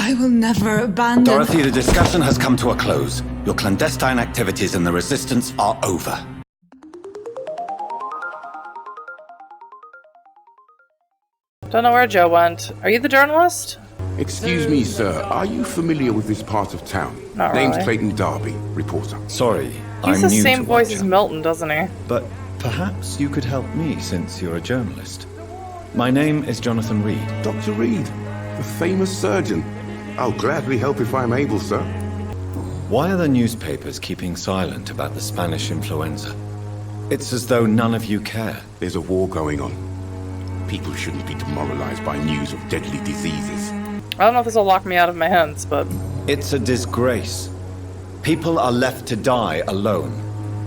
I will never abandon... Dorothy, the discussion has come to a close. Your clandestine activities in the Resistance are over. Don't know where Joe went. Are you the journalist? Excuse me, sir. Are you familiar with this part of town? Not Name's really. Clayton Darby, reporter. Sorry, He's I'm the new same to voice as Whitechapel. Milton, doesn't he? But perhaps you could help me since you're a journalist. My name is Jonathan Reid. Dr. Reid, the famous surgeon. I'll gladly help if I'm able, sir. Why are the newspapers keeping silent about the Spanish influenza? It's as though none of you care. There's a war going on. People shouldn't be demoralized by news of deadly diseases. I don't know if this will lock me out of my hands, but... It's a disgrace. People are left to die alone.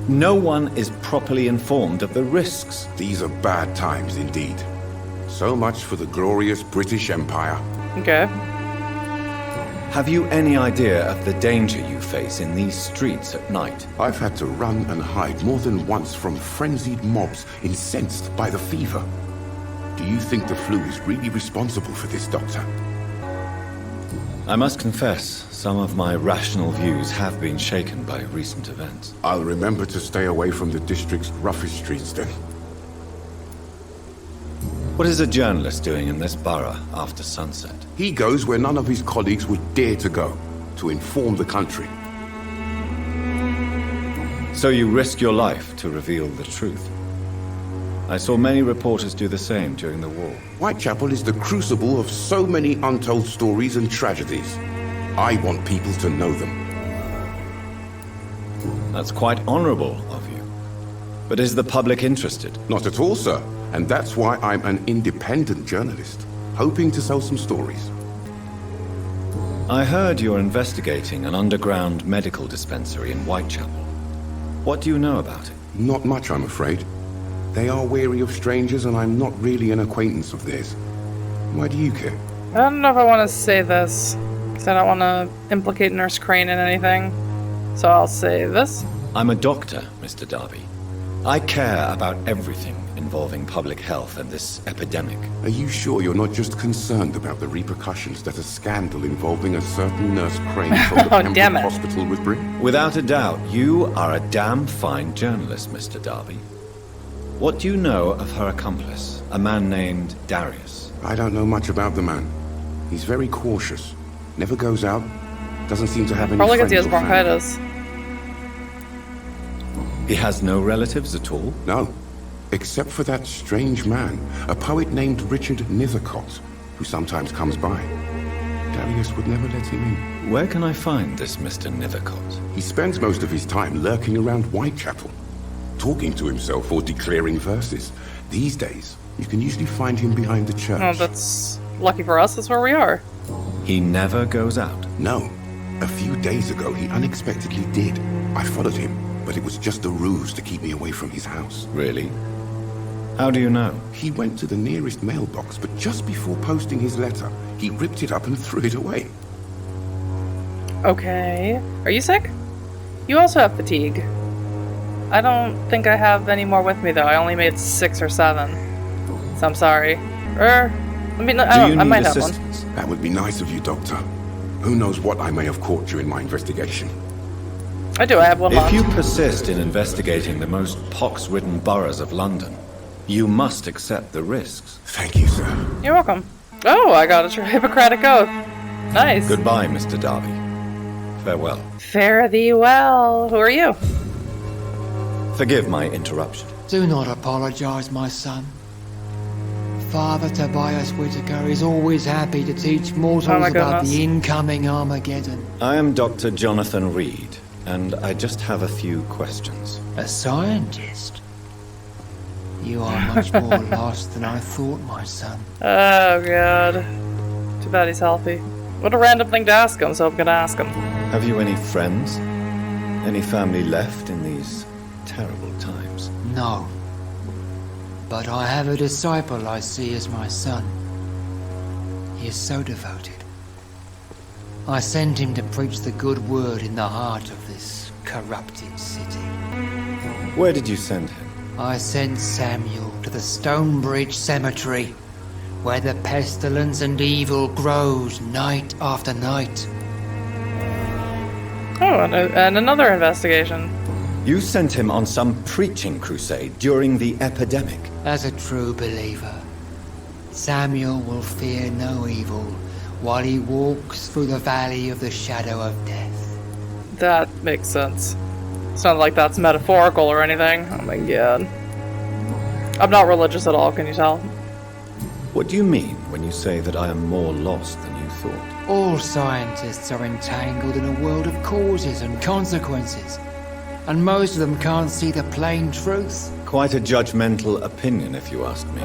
No one is properly informed of the risks. These are bad times indeed. So much for the glorious British Empire. Okay. Have you any idea of the danger you face in these streets at night? I've had to run and hide more than once from frenzied mobs incensed by the fever. Do you think the flu is really responsible for this, Doctor? I must confess, some of my rational views have been shaken by recent events. I'll remember to stay away from the district's roughest streets then. What is a journalist doing in this borough after sunset? He goes where none of his colleagues would dare to go, to inform the country. So you risk your life to reveal the truth. I saw many reporters do the same during the war. Whitechapel is the crucible of so many untold stories and tragedies. I want people to know them. That's quite honorable of you. But is the public interested? Not at all, sir. And that's why I'm an independent journalist, hoping to sell some stories. I heard you're investigating an underground medical dispensary in Whitechapel. What do you know about it? Not much, I'm afraid. They are wary of strangers, and I'm not really an acquaintance of theirs. Why do you care? I don't know if I want to say this, because I don't want to implicate Nurse Crane in anything. So I'll say this. I'm a doctor, Mr. Darby. I care about everything involving public health and this epidemic. Are you sure you're not just concerned about the repercussions that a scandal involving a certain Nurse Crane from the Oh, damn Pembroke it. Hospital would bring? Without a doubt, you are a damn fine journalist, Mr. Darby. What do you know of her accomplice, a man named Darius? I don't know much about the man. He's very cautious. Never goes out. Doesn't seem to have any Probably because friends he has or family. bronchitis. He has no relatives at all? No. Except for that strange man, a poet named Richard Nithercott, who sometimes comes by. Darius would never let him in. Where can I find this Mr. Nithercott? He spends most of his time lurking around Whitechapel, talking to himself or declaring verses. These days, you can usually find him behind the church. Oh, that's lucky for us. That's where we are. He never goes out. No. A few days ago, he unexpectedly did. I followed him, but it was just a ruse to keep me away from his house. Really? How do you know? He went to the nearest mailbox, but just before posting his letter, he ripped it up and threw it away. Okay. Are you sick? You also have fatigue. I don't think I have any more with me, though. I only made 6 or 7. So I'm sorry. I might have one. That would be nice of you, Doctor. Who knows what I may have caught during my investigation. I do. I have one If left. you persist in investigating the most pox-ridden boroughs of London, you must accept the risks. Thank you, sir. You're welcome. Oh, I got a Hippocratic Oath. Nice. Goodbye, Mr. Darby. Farewell. Fare thee well. Who are you? Forgive my interruption. Do not apologize, my son. Father Tobias Whitaker is always happy to teach mortals Oh my about goodness. the incoming Armageddon. I am Dr. Jonathan Reid, and I just have a few questions. A scientist? You are much more lost than I thought, my son. Oh, God. Too bad he's healthy. What a random thing to ask him, so I'm gonna ask him. Have you any friends? Any family left in these terrible times? No. But I have a disciple I see as my son. He is so devoted. I sent him to preach the good word in the heart of this corrupted city. Where did you send him? I sent Samuel to the Stonebridge Cemetery, where the pestilence and evil grows night after night. Oh, and another investigation. You sent him on some preaching crusade during the epidemic. As a true believer, Samuel will fear no evil while he walks through the valley of the shadow of death. That makes sense. It's not like that's metaphorical or anything. Oh my god. I'm not religious at all, can you tell? What do you mean when you say that I am more lost than you thought? All scientists are entangled in a world of causes and consequences, and most of them can't see the plain truth. Quite a judgmental opinion, if you ask me.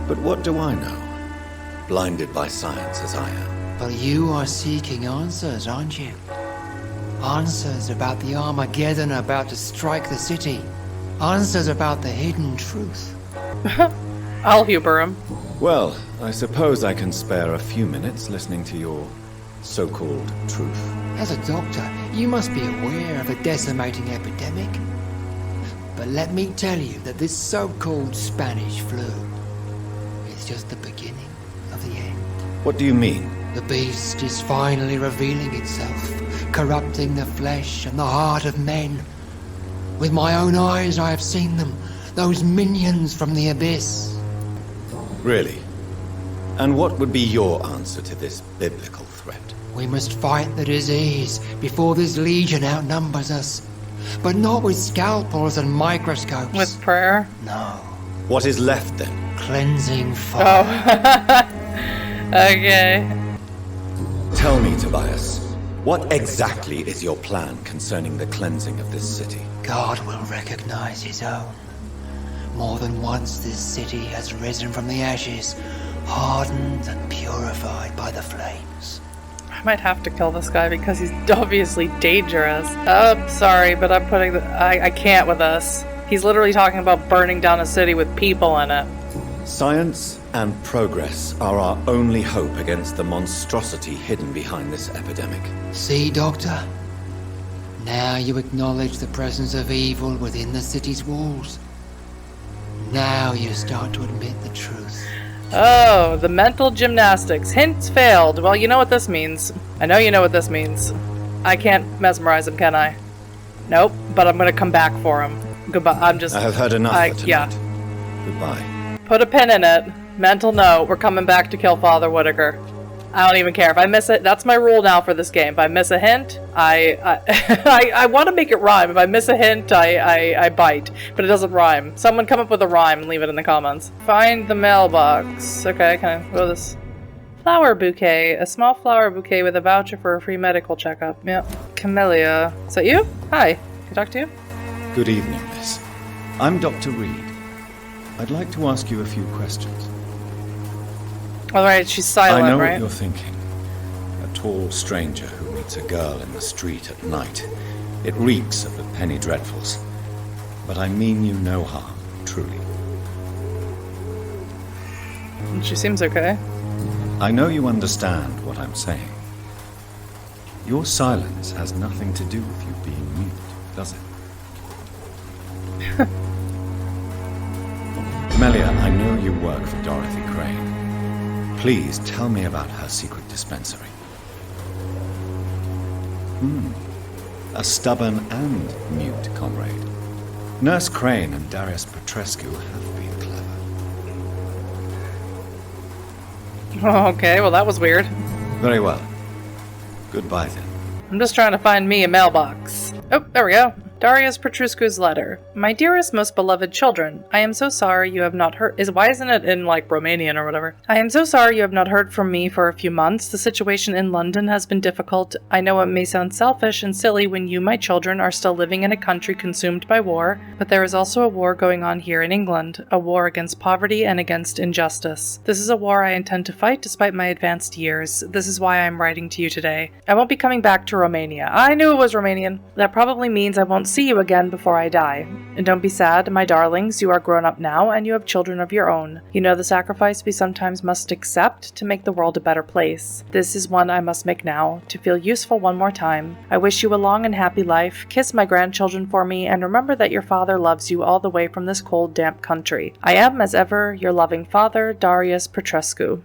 But what do I know? Blinded by science as I am. But you are seeking answers, aren't you? Answers about the Armageddon about to strike the city. Answers about the hidden truth. I'll humor him. Well, I suppose I can spare a few minutes listening to your so-called truth. As a doctor, you must be aware of the decimating epidemic. But let me tell you that this so-called Spanish flu is just the beginning of the end. What do you mean? The beast is finally revealing itself, corrupting the flesh and the heart of men. With my own eyes I have seen them, those minions from the abyss. Really? And what would be your answer to this biblical threat? We must fight the disease before this legion outnumbers us. But not with scalpels and microscopes. With prayer? No. What is left then? Cleansing fire. Oh. Okay. Tell me, Tobias, what exactly is your plan concerning the cleansing of this city? God will recognize his own. More than once this city has risen from the ashes, hardened and purified by the flames. I might have to kill this guy because he's obviously dangerous. Sorry, but I'm putting I can't with this. He's literally talking about burning down a city with people in it. Science and progress are our only hope against the monstrosity hidden behind this epidemic. See, Doctor? Now you acknowledge the presence of evil within the city's walls. Now you start to admit the truth. Oh, the mental gymnastics. Hints failed. Well, you know what this means. I know you know what this means. I can't mesmerize him, can I? Nope, but I'm gonna come back for him. Goodbye. I have heard enough for tonight. Yeah. Goodbye. Put a pin in it. Mental note. We're coming back to kill Father Whitaker. I don't even care. If I miss it, that's my rule now for this game. If I miss a hint, I want to make it rhyme. If I miss a hint, I bite. But it doesn't rhyme. Someone come up with a rhyme and leave it in the comments. Find the mailbox. Okay, can I go this? Flower bouquet. A small flower bouquet with a voucher for a free medical checkup. Yep. Camellia. Is that you? Hi. Can I talk to you? Good evening, miss. I'm Dr. Reid. I'd like to ask you a few questions. Alright, she's silent, I know right? what you're thinking. A tall stranger who meets a girl in the street at night. It reeks of the penny dreadfuls. But I mean you no harm, truly. She seems okay. I know you understand what I'm saying. Your silence has nothing to do with you being mute, does it? Melia, I know you work for Dorothy Crane. Please tell me about her secret dispensary. A stubborn and mute comrade. Nurse Crane and Darius Petrescu have been clever. Okay, well that was weird. Very well. Goodbye then. I'm just trying to find me a mailbox. Oh, there we go. Darius Petrescu's letter. My dearest, most beloved children, I am so sorry you have not heard. Why isn't it in like Romanian or whatever? I am so sorry you have not heard from me for a few months. The situation in London has been difficult. I know it may sound selfish and silly when you, my children, are still living in a country consumed by war, but there is also a war going on here in England, a war against poverty and against injustice. This is a war I intend to fight despite my advanced years. This is why I am writing to you today. I won't be coming back to Romania. I knew it was Romanian. That probably means I won't see you again before I die. And don't be sad, my darlings, you are grown up now, and you have children of your own. You know the sacrifice we sometimes must accept to make the world a better place. This is one I must make now, to feel useful one more time. I wish you a long and happy life, kiss my grandchildren for me, and remember that your father loves you all the way from this cold, damp country. I am, as ever, your loving father, Darius Petrescu.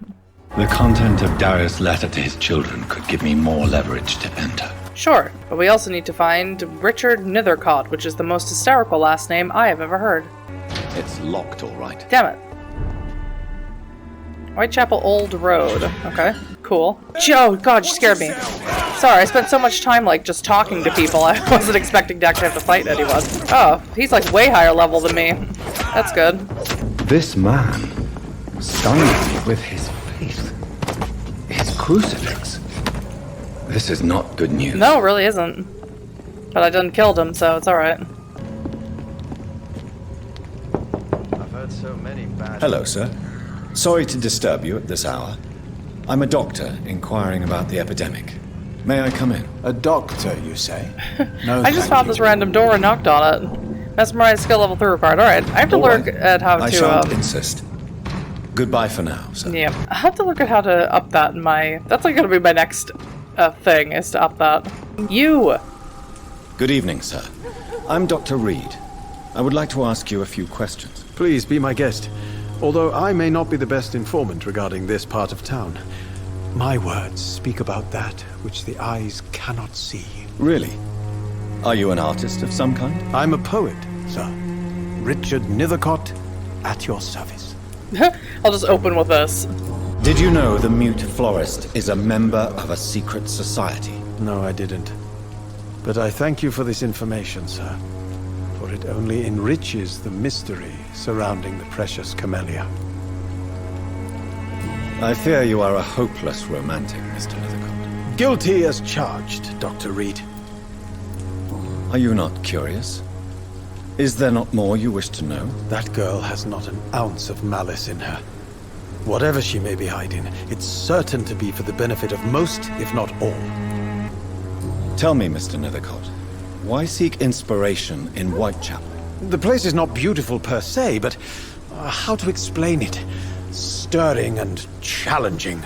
The content of Darius' letter to his children could give me more leverage to enter. Sure, but we also need to find Richard Nithercott, which is the most hysterical last name I have ever heard. It's locked, all right. Damn it. Whitechapel Old Road. Okay, cool. Oh god, you scared me. Sorry, I spent so much time, just talking to people, I wasn't expecting to actually have to fight anyone. Oh, he's, way higher level than me. That's good. This man stunned me with his faith. His crucifix. This is not good news. No, it really isn't. But I done killed him, so it's alright. I've heard so many bad... Hello, sir. Sorry to disturb you at this hour. I'm a doctor inquiring about the epidemic. May I come in? A doctor, you say? No, I just found this random door and knocked on it. Mesmerized skill level 3 required. Alright, I have to look at how to... I shan't insist. Goodbye for now, sir. Yeah, I have to look at how to up that in my... That's gonna be my next thing, is to up that. You! Good evening, sir. I'm Dr. Reid. I would like to ask you a few questions. Please be my guest. Although I may not be the best informant regarding this part of town, my words speak about that which the eyes cannot see. Really? Are you an artist of some kind? I'm a poet, sir. Richard Nithercott, at your service. I'll just open with this. Did you know the Mute Florist is a member of a secret society? No, I didn't. But I thank you for this information, sir. For it only enriches the mystery surrounding the precious camellia. I fear you are a hopeless romantic, Mr. Nithercott. Guilty as charged, Dr. Reid. Are you not curious? Is there not more you wish to know? That girl has not an ounce of malice in her. Whatever she may be hiding, it's certain to be for the benefit of most, if not all. Tell me, Mr. Nithercott, why seek inspiration in Whitechapel? The place is not beautiful per se, but how to explain it? Stirring and challenging.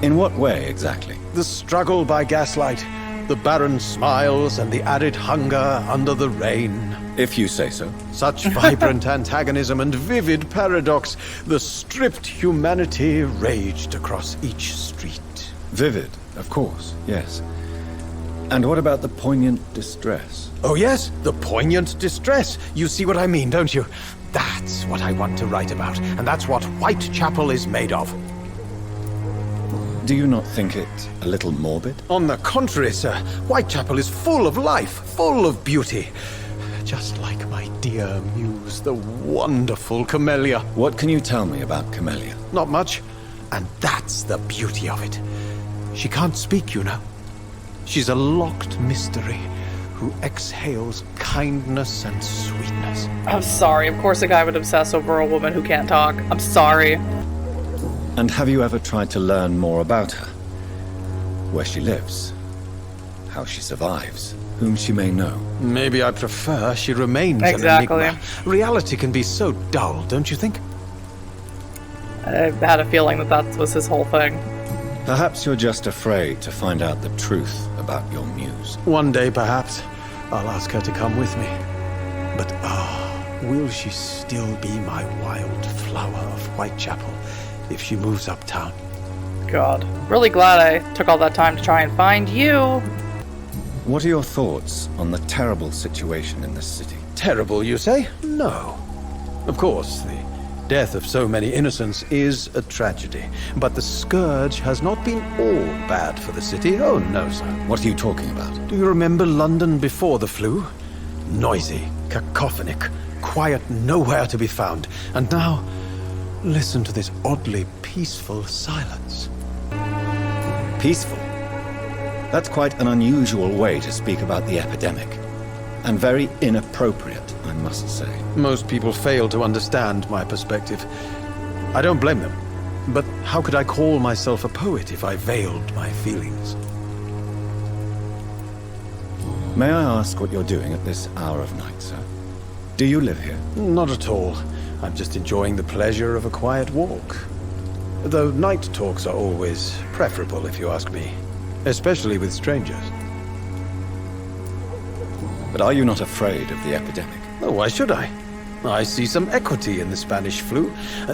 In what way, exactly? The struggle by gaslight, the barren smiles, and the added hunger under the rain. If you say so. Such vibrant antagonism and vivid paradox, the stripped humanity raged across each street. Vivid, of course, yes. And what about the poignant distress? Oh yes, the poignant distress. You see what I mean, don't you? That's what I want to write about, and that's what Whitechapel is made of. Do you not think it a little morbid? On the contrary, sir, Whitechapel is full of life, full of beauty. Just like my dear muse, the wonderful Camellia. What can you tell me about Camellia? Not much, and that's the beauty of it. She can't speak, you know. She's a locked mystery who exhales kindness and sweetness. I'm sorry, of course a guy would obsess over a woman who can't talk. I'm sorry. And have you ever tried to learn more about her? Where she lives? How she survives? Whom she may know? Maybe I prefer she remains Exactly. an enigma. Reality can be so dull, don't you think? I had a feeling that was his whole thing. Perhaps you're just afraid to find out the truth about your muse. One day, perhaps, I'll ask her to come with me. But will she still be my wild flower of Whitechapel if she moves uptown? God. Really glad I took all that time to try and find you. What are your thoughts on the terrible situation in this city? Terrible, you say? No. Of course, the death of so many innocents is a tragedy. But the scourge has not been all bad for the city. Oh, no, sir. What are you talking about? Do you remember London before the flu? Noisy, cacophonic, quiet nowhere to be found. And now, listen to this oddly peaceful silence. Peaceful? That's quite an unusual way to speak about the epidemic. And very inappropriate, I must say. Most people fail to understand my perspective. I don't blame them. But how could I call myself a poet if I veiled my feelings? May I ask what you're doing at this hour of night, sir? Do you live here? Not at all. I'm just enjoying the pleasure of a quiet walk. Though night talks are always preferable, if you ask me. Especially with strangers. But are you not afraid of the epidemic? Oh, why should I? I see some equity in the Spanish flu.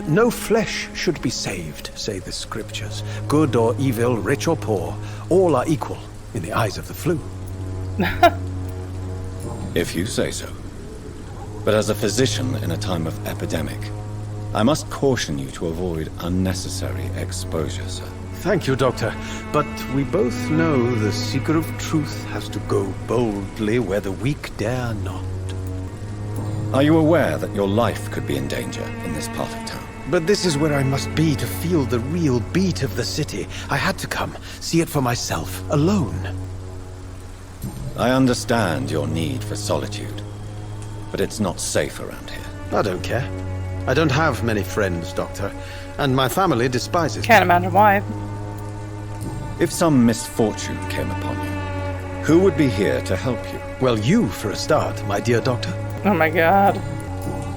No flesh should be saved, say the scriptures. Good or evil, rich or poor, all are equal in the eyes of the flu. If you say so. But as a physician in a time of epidemic, I must caution you to avoid unnecessary exposure, sir. Thank you, Doctor. But we both know the seeker of truth has to go boldly where the weak dare not. Are you aware that your life could be in danger in this part of town? But this is where I must be to feel the real beat of the city. I had to come, see it for myself, alone. I understand your need for solitude, but it's not safe around here. I don't care. I don't have many friends, Doctor, and my family despises me. Can't imagine why. If some misfortune came upon you, who would be here to help you? Well, you for a start, my dear Doctor. Oh my god.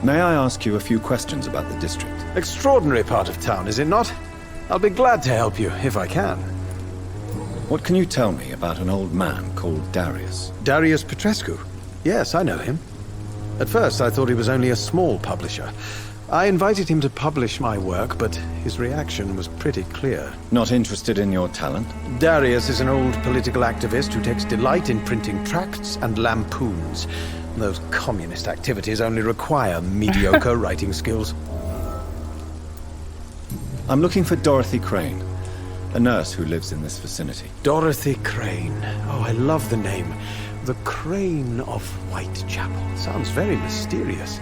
May I ask you a few questions about the district? Extraordinary part of town, is it not? I'll be glad to help you, if I can. What can you tell me about an old man called Darius? Darius Petrescu? Yes, I know him. At first, I thought he was only a small publisher. I invited him to publish my work, but his reaction was pretty clear. Not interested in your talent? Darius is an old political activist who takes delight in printing tracts and lampoons. Those communist activities only require mediocre writing skills. I'm looking for Dorothy Crane, a nurse who lives in this vicinity. Dorothy Crane. Oh, I love the name. The Crane of Whitechapel. Sounds very mysterious.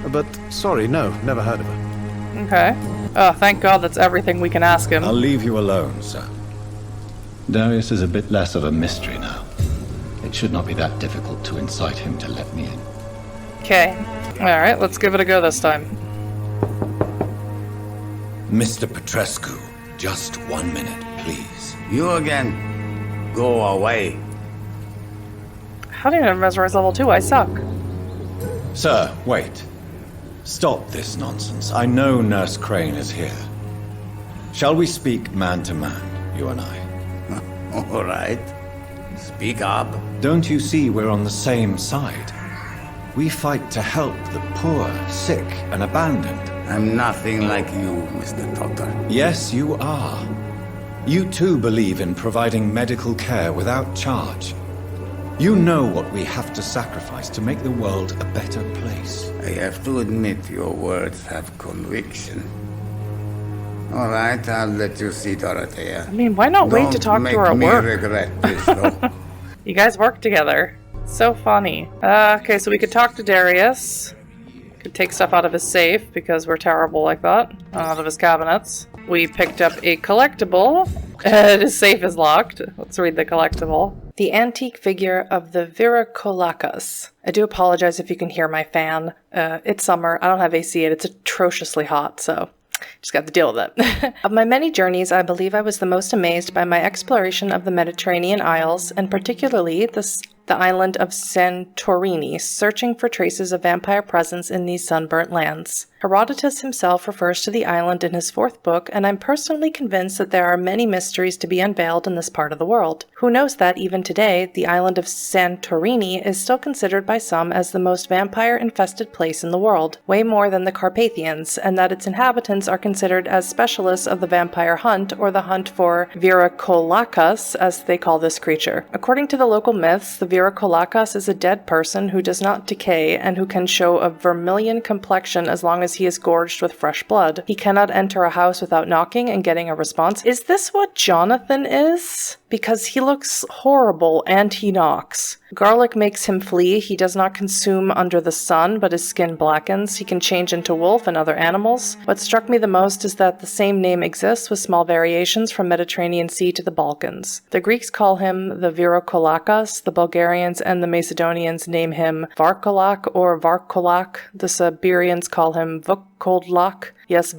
But, sorry, no, never heard of her. Okay. Oh, thank God that's everything we can ask him. I'll leave you alone, sir. Darius is a bit less of a mystery now. It should not be that difficult to incite him to let me in. Okay. Alright, let's give it a go this time. Mr. Petrescu, just 1 minute, please. You again. Go away. How do you know Mesmerize level 2? I suck. Sir, wait. Stop this nonsense. I know Nurse Crane is here. Shall we speak man to man, you and I? All right. Speak up. Don't you see we're on the same side? We fight to help the poor, sick, and abandoned. I'm nothing like you, Mr. Doctor. Yes, you are. You too believe in providing medical care without charge. You know what we have to sacrifice to make the world a better place. I have to admit your words have conviction. All right, I'll let you see Dorothea. I mean, why not wait to talk to her at Don't make work? me regret this, though. You guys work together. So funny. Okay, so we could talk to Darius. Could take stuff out of his safe, because we're terrible like that. Out of his cabinets. We picked up a collectible. His safe is locked. Let's read the collectible. The antique figure of the Viracolakas. I do apologize if you can hear my fan. It's summer. I don't have AC and it's atrociously hot, so just got to deal with it. Of my many journeys, I believe I was the most amazed by my exploration of the Mediterranean Isles, and particularly the island of Santorini, searching for traces of vampire presence in these sunburnt lands. Herodotus himself refers to the island in his 4th book, and I'm personally convinced that there are many mysteries to be unveiled in this part of the world. Who knows that, even today, the island of Santorini is still considered by some as the most vampire-infested place in the world, way more than the Carpathians, and that its inhabitants are considered as specialists of the vampire hunt, or the hunt for Viracolakas, as they call this creature. According to the local myths, the Viracolakas is a dead person who does not decay, and who can show a vermilion complexion as long as he is gorged with fresh blood. He cannot enter a house without knocking and getting a response. Is this what Jonathan is? Because he looks horrible and he knocks. Garlic makes him flee. He does not consume under the sun, but his skin blackens. He can change into wolf and other animals. What struck me the most is that the same name exists with small variations from Mediterranean Sea to the Balkans. The Greeks call him the Virokolakas, the Bulgarians and the Macedonians name him Varkolak or Varkolak, the Siberians call him Vukodlak. Yes,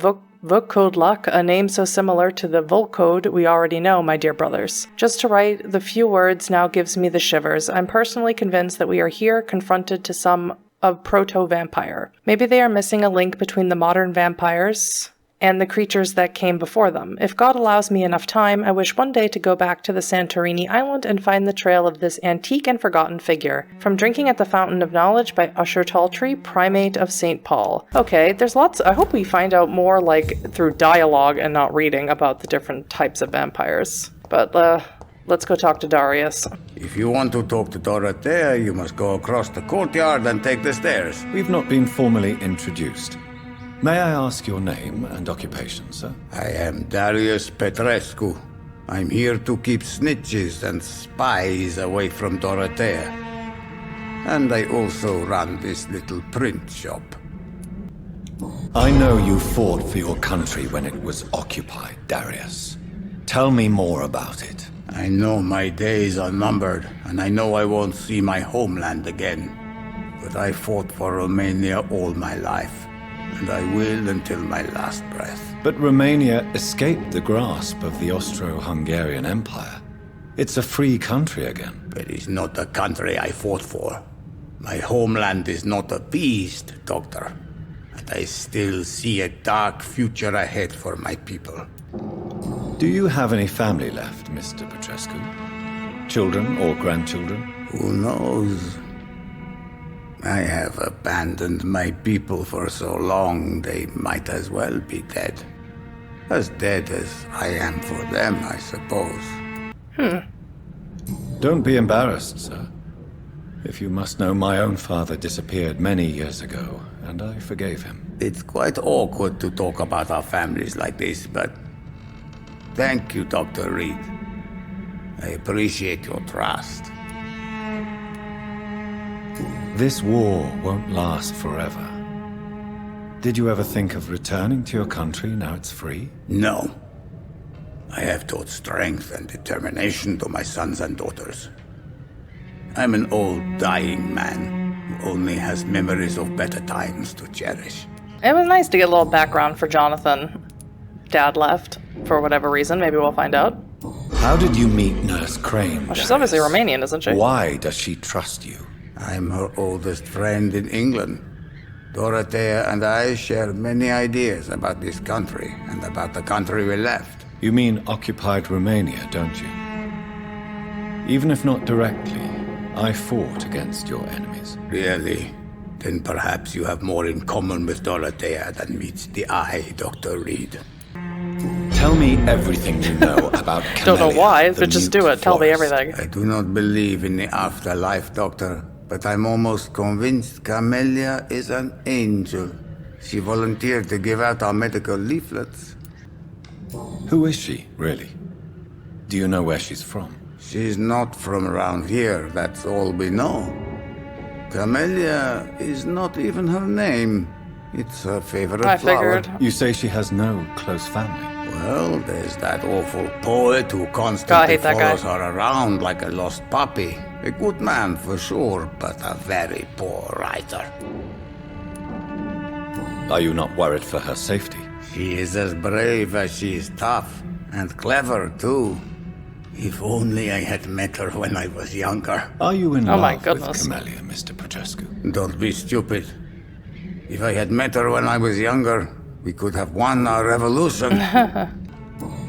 Vokkodlak, a name so similar to the Volkode we already know, my dear brothers. Just to write the few words now gives me the shivers. I'm personally convinced that we are here confronted to some of proto-vampire. Maybe they are missing a link between the modern vampires and the creatures that came before them. If God allows me enough time, I wish one day to go back to the Santorini island and find the trail of this antique and forgotten figure. From Drinking at the Fountain of Knowledge by Usher Taltree, Primate of St. Paul. Okay, there's lots. I hope we find out more, like, through dialogue and not reading about the different types of vampires. But, let's go talk to Darius. If you want to talk to Dorothea, you must go across the courtyard and take the stairs. We've not been formally introduced. May I ask your name and occupation, sir? I am Darius Petrescu. I'm here to keep snitches and spies away from Dorothea. And I also run this little print shop. I know you fought for your country when it was occupied, Darius. Tell me more about it. I know my days are numbered, and I know I won't see my homeland again. But I fought for Romania all my life, and I will until my last breath. But Romania escaped the grasp of the Austro-Hungarian Empire. It's a free country again. But it's not the country I fought for. My homeland is not appeased, Doctor. And I still see a dark future ahead for my people. Do you have any family left, Mr. Petrescu? Children or grandchildren? Who knows? I have abandoned my people for so long, they might as well be dead. As dead as I am for them, I suppose. Don't be embarrassed, sir. If you must know, my own father disappeared many years ago, and I forgave him. It's quite awkward to talk about our families like this, but thank you, Dr. Reid. I appreciate your trust. This war won't last forever. Did you ever think of returning to your country now it's free? No. I have taught strength and determination to my sons and daughters. I'm an old, dying man who only has memories of better times to cherish. It was nice to get a little background for Jonathan. Dad left, for whatever reason. Maybe we'll find out. How did you meet Nurse Crane? Well, she's obviously Romanian, isn't she? Why does she trust you? I'm her oldest friend in England. Dorothea and I share many ideas about this country and about the country we left. You mean occupied Romania, don't you? Even if not directly, I fought against your enemies. Really? Then perhaps you have more in common with Dorothea than meets the eye, Dr. Reid. Tell me everything you know about Camellia. Don't know why, but just do it. Tell me everything. I do not believe in the afterlife, Doctor, but I'm almost convinced Camellia is an angel. She volunteered to give out our medical leaflets. Who is she, really? Do you know where she's from? She's not from around here, that's all we know. Camellia is not even her name. It's her favorite flower. You say she has no close family. Well, there's that awful poet who constantly follows her around like a lost puppy. A good man for sure, but a very poor writer. Are you not worried for her safety? She is as brave as she is tough, and clever too. If only I had met her when I was younger. Are you in love with Camellia, Mr. Petrescu? Don't be stupid. If I had met her when I was younger, we could have won our revolution.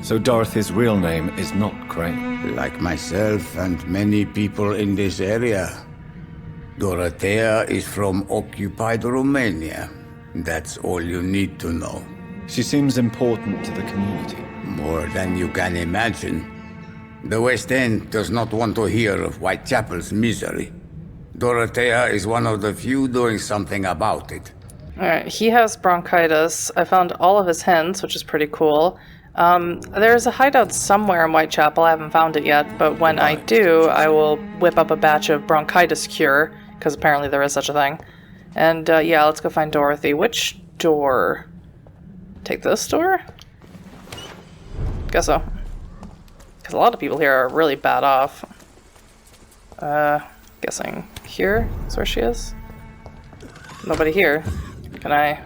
So Dorothy's real name is not Crane? Like myself and many people in this area. Dorothea is from occupied Romania. That's all you need to know. She seems important to the community. More than you can imagine. The West End does not want to hear of Whitechapel's misery. Dorothea is one of the few doing something about it. Alright, he has bronchitis. I found all of his hints, which is pretty cool. There's a hideout somewhere in Whitechapel. I haven't found it yet, but when I do, I will whip up a batch of bronchitis cure, because apparently there is such a thing. And yeah, let's go find Dorothy. Which door? Take this door? Guess so. Because a lot of people here are really bad off. Guessing here is where she is? Nobody here. Can I...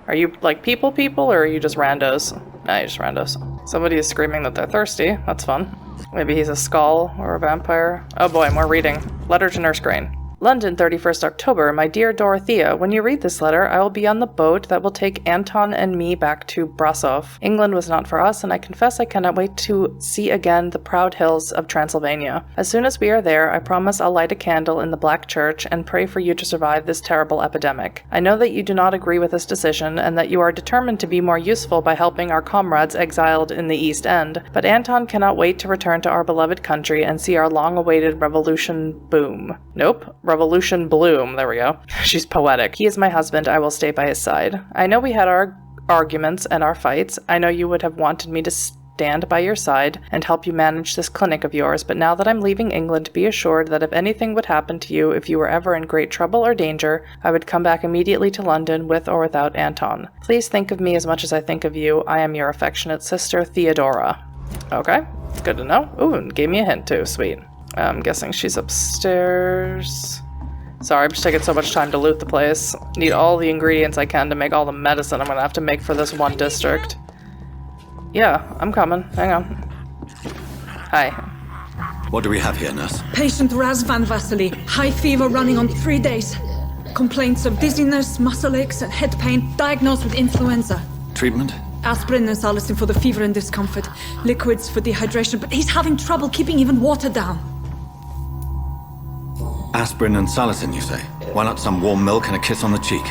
Are you, like, people, or are you just randos? Nah, you're just randos. Somebody is screaming that they're thirsty. That's fun. Maybe he's a skal or a vampire. Oh boy, more reading. Letter to Nurse Crane. London, 31st October. My dear Dorothea, when you read this letter, I will be on the boat that will take Anton and me back to Brasov. England was not for us, and I confess I cannot wait to see again the proud hills of Transylvania. As soon as we are there, I promise I'll light a candle in the Black Church and pray for you to survive this terrible epidemic. I know that you do not agree with this decision, and that you are determined to be more useful by helping our comrades exiled in the East End, but Anton cannot wait to return to our beloved country and see our long-awaited revolution boom. Nope. Revolution bloom. There we go. She's poetic. He is my husband. I will stay by his side. I know we had our arguments and our fights. I know you would have wanted me to stand by your side and help you manage this clinic of yours, but now that I'm leaving England, be assured that if anything would happen to you, if you were ever in great trouble or danger, I would come back immediately to London with or without Anton. Please think of me as much as I think of you. I am your affectionate sister, Theodora. Okay. Good to know. Ooh, and gave me a hint too. Sweet. I'm guessing she's upstairs. Sorry, I'm just taking so much time to loot the place. Need all the ingredients I can to make all the medicine I'm gonna have to make for this one district. Yeah, I'm coming. Hang on. Hi. What do we have here, nurse? Patient Rasband Vasily. High fever running on 3 days. Complaints of dizziness, muscle aches, and head pain. Diagnosed with influenza. Treatment? Aspirin and salicin for the fever and discomfort. Liquids for dehydration, but he's having trouble keeping even water down. Aspirin and salicin, you say? Why not some warm milk and a kiss on the cheek?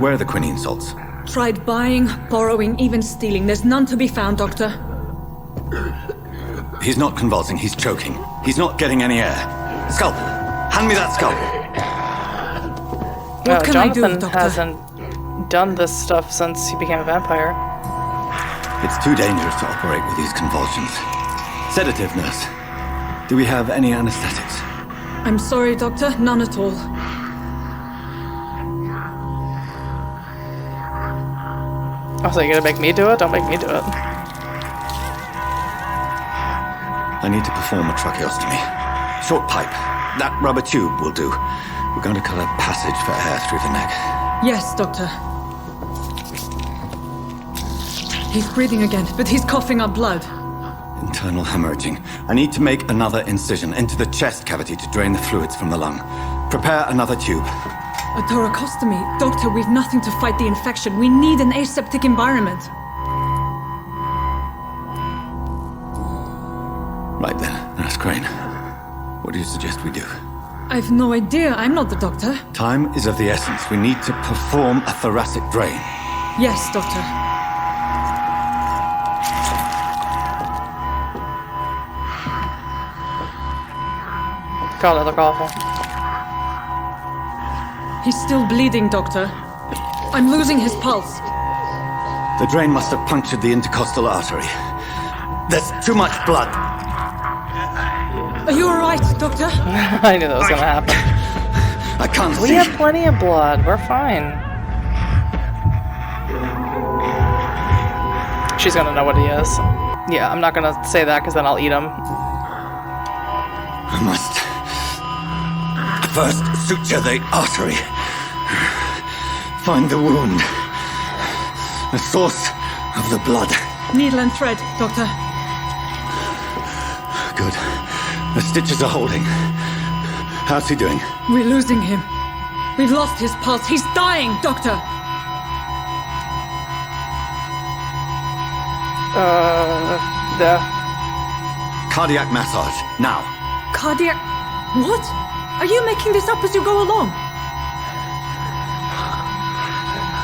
Where are the quinine salts? Tried buying, borrowing, even stealing. There's none to be found, Doctor. He's not convulsing, he's choking. He's not getting any air. Scalp! Hand me that scalp! What can Jonathan I do, Doctor? Hasn't done this stuff since he became a vampire. It's too dangerous to operate with these convulsions. Sedative, nurse. Do we have any anesthetics? I'm sorry, Doctor. None at all. Oh, so you're gonna make me do it? Don't make me do it. I need to perform a tracheostomy. Short pipe. That rubber tube will do. We're going to cut a passage for air through the neck. Yes, Doctor. He's breathing again, but he's coughing up blood. Internal hemorrhaging. I need to make another incision into the chest cavity to drain the fluids from the lung. Prepare another tube. A thoracostomy. Doctor, we've nothing to fight the infection. We need an aseptic environment. Right then, Nurse Crane. What do you suggest we do? I've no idea. I'm not the doctor. Time is of the essence. We need to perform a thoracic drain. Yes, Doctor. God, I look awful. He's still bleeding, Doctor. I'm losing his pulse. The drain must have punctured the intercostal artery. There's too much blood. Are you alright, Doctor? I knew that was gonna happen. I can't see. We have plenty of blood. We're fine. She's gonna know what he is. Yeah, I'm not gonna say that because then I'll eat him. I must first suture the artery. Find the wound. The source of the blood. Needle and thread, Doctor. Good. The stitches are holding. How's he doing? We're losing him. We've lost his pulse. He's dying, Doctor. Cardiac massage, now. Cardiac... What? Are you making this up as you go along?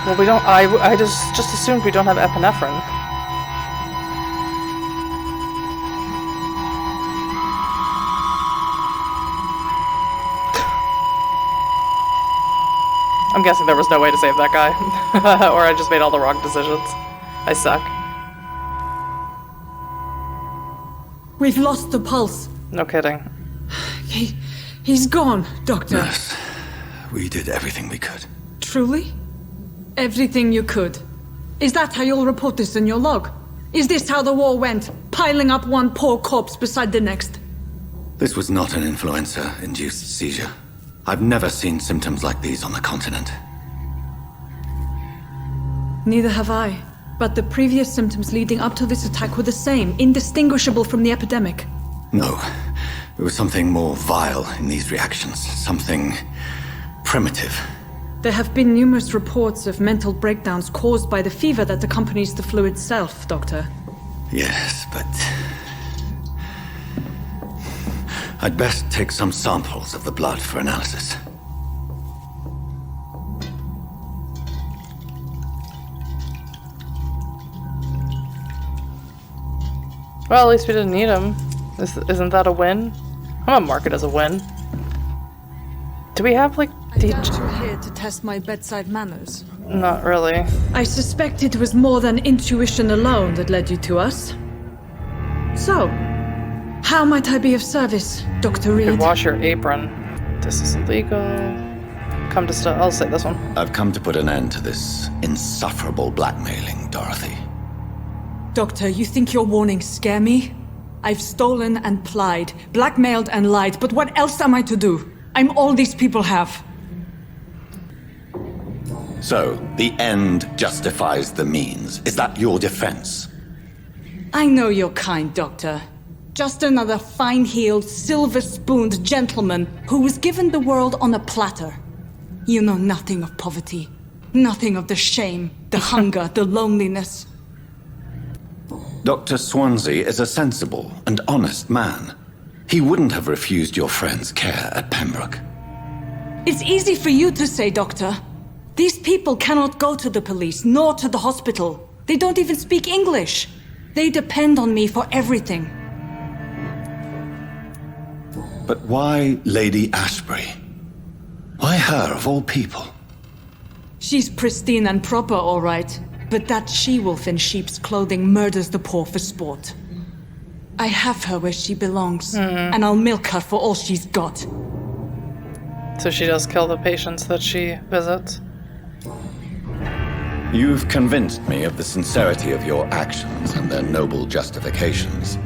Well, we don't. I just assumed we don't have epinephrine. I'm guessing there was no way to save that guy, or I just made all the wrong decisions. I suck. We've lost the pulse. No kidding. He's gone, Doctor. Nurse, we did everything we could. Truly? Everything you could. Is that how you'll report this in your log? Is this how the war went? Piling up one poor corpse beside the next? This was not an influenza-induced seizure. I've never seen symptoms like these on the continent. Neither have I. But the previous symptoms leading up to this attack were the same, indistinguishable from the epidemic. No. There was something more vile in these reactions. Something primitive. There have been numerous reports of mental breakdowns caused by the fever that accompanies the flu itself, Doctor. Yes, but... I'd best take some samples of the blood for analysis. Well, at least we didn't need him. Isn't that a win? I'm gonna mark it as a win. Do we have, like, I doubt you're here to test my bedside manners. Not really. I suspect it was more than intuition alone that led you to us. So, how might I be of service, Dr. Reid? You could wash your apron. This is illegal. Come to I'll say this one. I've come to put an end to this insufferable blackmailing, Dorothy. Doctor, you think your warnings scare me? I've stolen and plied, blackmailed and lied, but what else am I to do? I'm all these people have. So, the end justifies the means. Is that your defense? I know your kind, Doctor. Just another fine-heeled, silver-spooned gentleman who was given the world on a platter. You know nothing of poverty. Nothing of the shame, the hunger, the loneliness. Dr. Swansea is a sensible and honest man. He wouldn't have refused your friend's care at Pembroke. It's easy for you to say, Doctor. These people cannot go to the police, nor to the hospital. They don't even speak English. They depend on me for everything. But why Lady Ashbury? Why her, of all people? She's pristine and proper, all right. But that she-wolf in sheep's clothing murders the poor for sport. I have her where she belongs, and I'll milk her for all she's got. So she does kill the patients that she visits? You've convinced me of the sincerity of your actions and their noble justifications.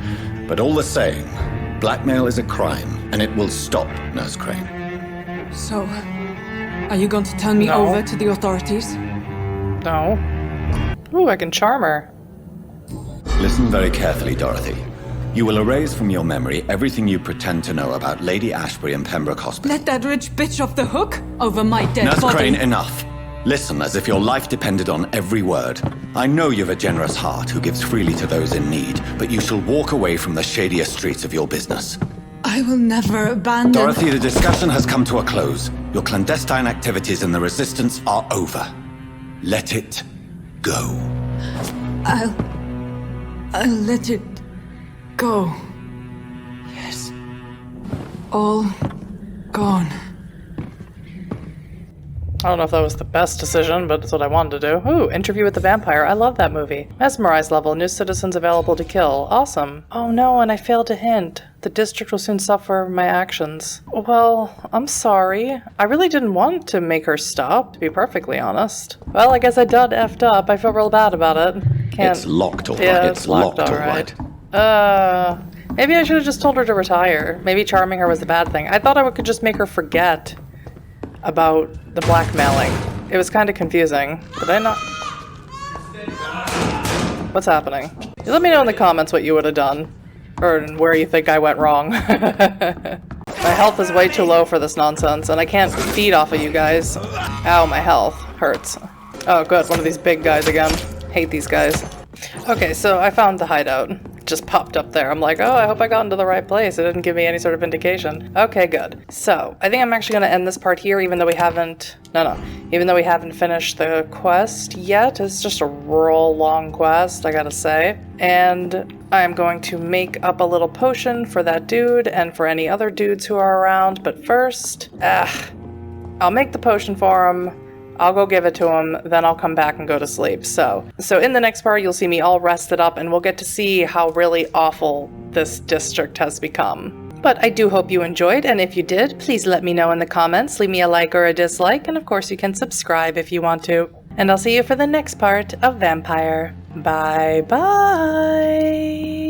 But all the same, blackmail is a crime, and it will stop, Nurse Crane. So, are you going to turn me over to the authorities? No. Ooh, I can charm her. Listen very carefully, Dorothy. You will erase from your memory everything you pretend to know about Lady Ashbury and Pembroke Hospital. Let that rich bitch off the hook over my dead Nurse body. Crane, enough. Listen as if your life depended on every word. I know you've a generous heart who gives freely to those in need, but you shall walk away from the shadier streets of your business. I will never abandon... Dorothy, the discussion has come to a close. Your clandestine activities in the Resistance are over. Let it go. I'll let it go. Yes. All gone. I don't know if that was the best decision, but it's what I wanted to do. Ooh, Interview with the Vampire. I love that movie. Mesmerize level. New citizens available to kill. Awesome. Oh no, and I failed to hint. The district will soon suffer my actions. Well, I'm sorry. I really didn't want to make her stop, to be perfectly honest. Well, I guess I done effed up. I feel real bad about it. It's locked, all right. Yeah, it's locked, all right. Maybe I should have just told her to retire. Maybe charming her was the bad thing. I thought I could just make her forget about the blackmailing. It was kind of confusing. Did I not? What's happening? Let me know in the comments what you would have done. Or where you think I went wrong. My health is way too low for this nonsense, and I can't feed off of you guys. Ow, my health hurts. Oh good, one of these big guys again. Hate these guys. Okay, so I found the hideout. It just popped up there. I'm like, oh, I hope I got into the right place. It didn't give me any sort of indication. Okay, good. So, I think I'm actually going to end this part here, even though we haven't... Even though we haven't finished the quest yet. It's just a real long quest, I gotta say. And I'm going to make up a little potion for that dude and for any other dudes who are around. But first, I'll make the potion for him. I'll go give it to him, then I'll come back and go to sleep. So in the next part, you'll see me all rested up, and we'll get to see how really awful this district has become. But I do hope you enjoyed, and if you did, please let me know in the comments. Leave me a like or a dislike, and of course you can subscribe if you want to. And I'll see you for the next part of Vampyr. Bye bye!